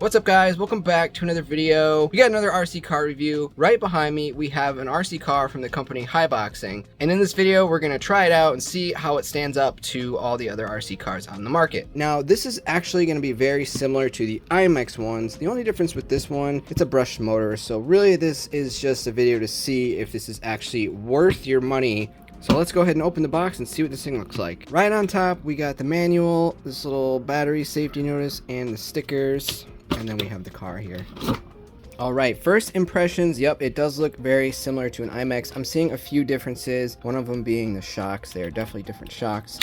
What's up guys, welcome back to another video. We got another RC car review. Right behind me we have an RC car from the company HAIBOXING, and in this video we're going to try it out and see how it stands up to all the other RC cars on the market. Now this is actually going to be very similar to the IMX ones. The only difference with this one, it's a brushed motor, so really this is just a video to see if this is actually worth your money. So let's go ahead and open the box and see what this thing looks like. Right on top we got the manual, this little battery safety notice, and the stickers. And then we have the car here. All right, first impressions. Yep, it does look very similar to an IMX. I'm seeing a few differences, one of them being the shocks. They are definitely different shocks.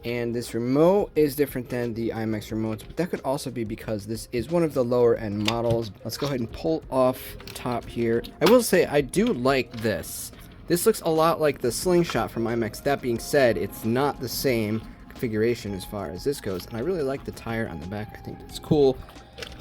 And this remote is different than the IMX remotes, but that could also be because this is one of the lower end models. Let's go ahead and pull off the top here. I will say I do like this. This looks a lot like the slingshot from IMX. That being said, it's not the same configuration as far as this goes, and I really like the tire on the back. I think it's cool.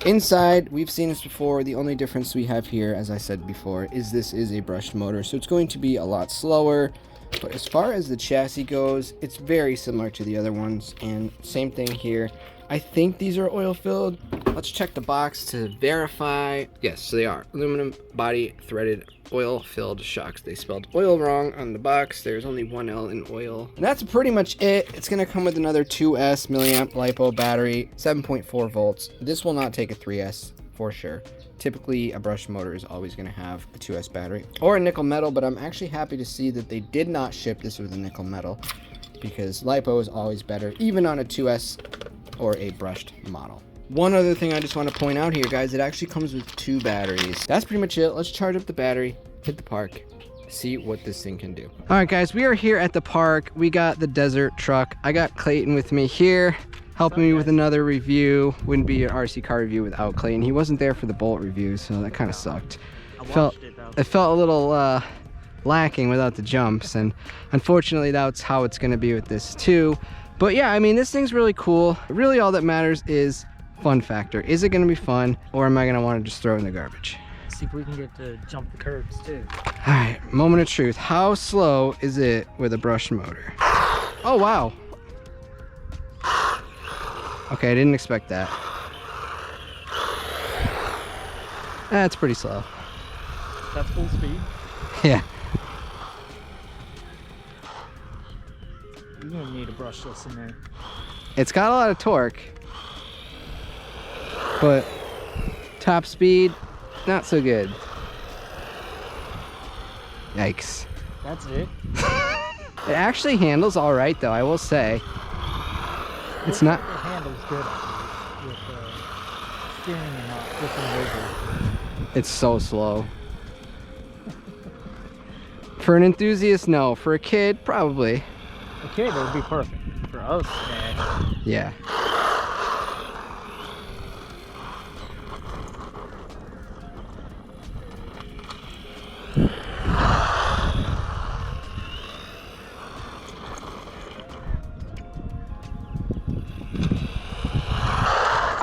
Inside, we've seen this before. The only difference we have here, as I said before, is this is a brushed motor, so it's going to be a lot slower. But as far as the chassis goes, it's very similar to the other ones, and same thing here. I think these are oil filled. Let's check the box to verify. Yes, so they are aluminum body threaded oil filled shocks. They spelled oil wrong on the box. There's only one L in oil, and that's pretty much it. It's going to come with another 2S milliamp LiPo battery, 7.4 volts. This will not take a 3S for sure. Typically a brushed motor is always going to have a 2S battery or a nickel metal, but I'm actually happy to see that they did not ship this with a nickel metal, because LiPo is always better even on a 2S or a brushed model. One other thing I just want to point out here, guys, it actually comes with 2 batteries. That's pretty much it. Let's charge up the battery, hit the park, see what this thing can do. All right, guys, we are here at the park. We got the desert truck. I got Clayton with me here, helping me with another review. Wouldn't be an RC car review without Clayton. He wasn't there for the Bolt review, so that kind of sucked. It felt a little lacking without the jumps, and unfortunately that's how it's going to be with this too. But yeah, I mean, this thing's really cool. Really all that matters is fun factor. Is it going to be fun, or am I going to want to just throw it in the garbage? See if we can get to jump the curbs too. All right, moment of truth. How slow is it with a brushed motor? Oh, wow. Okay, I didn't expect that. That's pretty slow. That's full speed. Yeah. You're gonna need a brushless in there. It's got a lot of torque, but top speed, not so good. Yikes. That's it. It actually handles all right, though, I will say. It's not. It handles good with steering and not flipping over. It's so slow. For an enthusiast, no. For a kid, probably. Okay, that would be perfect. For us, man. Yeah.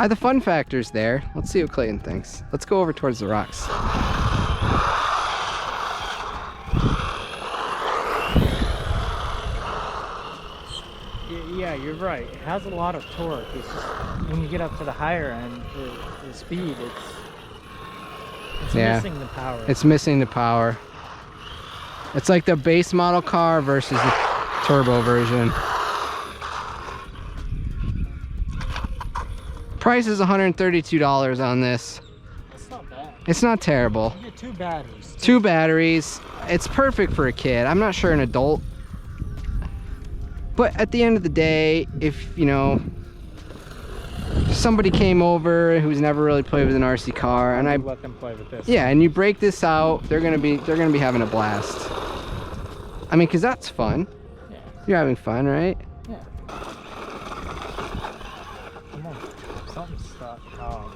The fun factor's there. Let's see what Clayton thinks. Let's go over towards the rocks. Yeah, you're right. It has a lot of torque. It's just when you get up to the higher end, the speed, it's missing the power. It's missing the power. It's like the base model car versus the turbo version. Price is $132 on this. It's not bad. It's not terrible. You get 2 batteries. 2 batteries. It's perfect for a kid. I'm not sure an adult. But at the end of the day, if, you know, somebody came over who's never really played with an RC car, and I let them play with this. Yeah, and you break this out, they're gonna be having a blast. I mean, cause that's fun. Yeah. You're having fun, right? Yeah. Come on, something's stuck. Oh.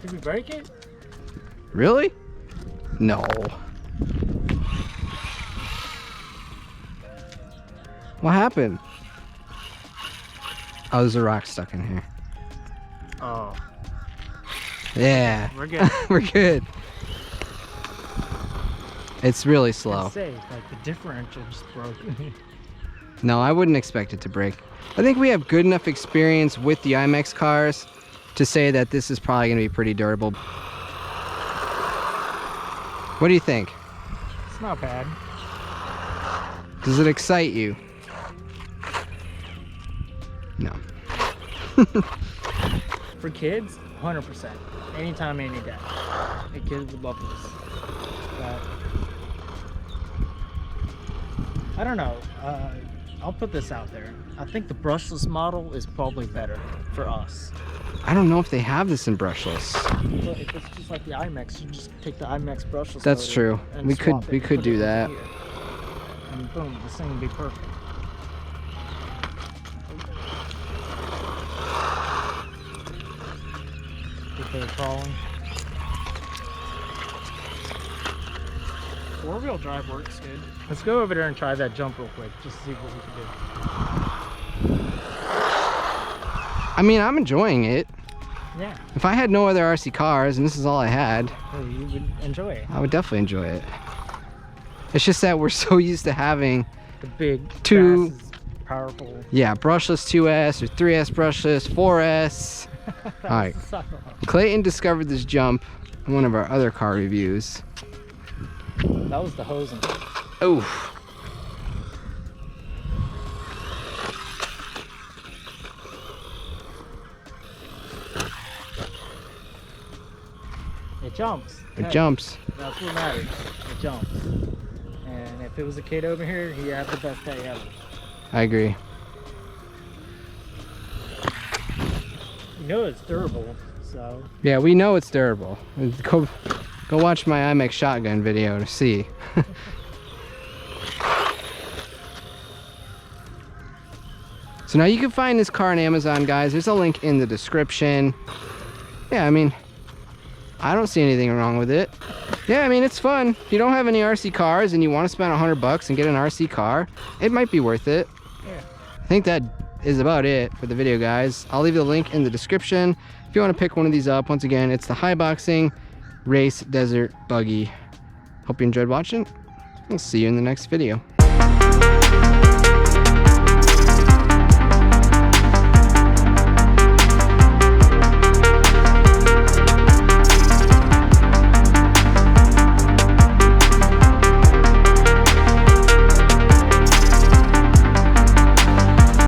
Did we break it? Really? No. What happened? Oh, there's a rock stuck in here. Oh. Yeah. We're good. We're good. It's really slow. I'd say, like, the differential just broke. No, I wouldn't expect it to break. I think we have good enough experience with the IMAX cars to say that this is probably going to be pretty durable. What do you think? It's not bad. Does it excite you? No. For kids, 100%. Anytime, any day. A kid would love this. But I don't know. I'll put this out there. I think the brushless model is probably better for us. I don't know if they have this in brushless. But if it's just like the IMAX, you just take the IMAX brushless. That's true. We could do that. And boom, this thing would be perfect. If they're crawling. Four-wheel drive works good. Let's go over there and try that jump real quick, just to see what we can do. I mean, I'm enjoying it. Yeah. If I had no other RC cars and this is all I had, well, you would enjoy it. I would definitely enjoy it. It's just that we're so used to having the big, two, fast, powerful. Yeah, brushless 2S or 3S brushless, 4S. All right. Clayton discovered this jump in one of our other car reviews. That was the hosing. Oof. It jumps. It jumps. That's what matters. It jumps. And if it was a kid over here, he'd have the best day ever. I agree. You know it's durable, so. Yeah, we know it's durable. Go watch my IMAX shotgun video to see. So now you can find this car on Amazon, guys. There's a link in the description. Yeah, I mean, I don't see anything wrong with it. Yeah, I mean, it's fun. If you don't have any RC cars and you want to spend $100 and get an RC car, it might be worth it. Yeah. I think that is about it for the video, guys. I'll leave the link in the description if you want to pick one of these up. Once again, it's the HAIBOXING Race Desert Buggy. Hope you enjoyed watching. We'll see you in the next video.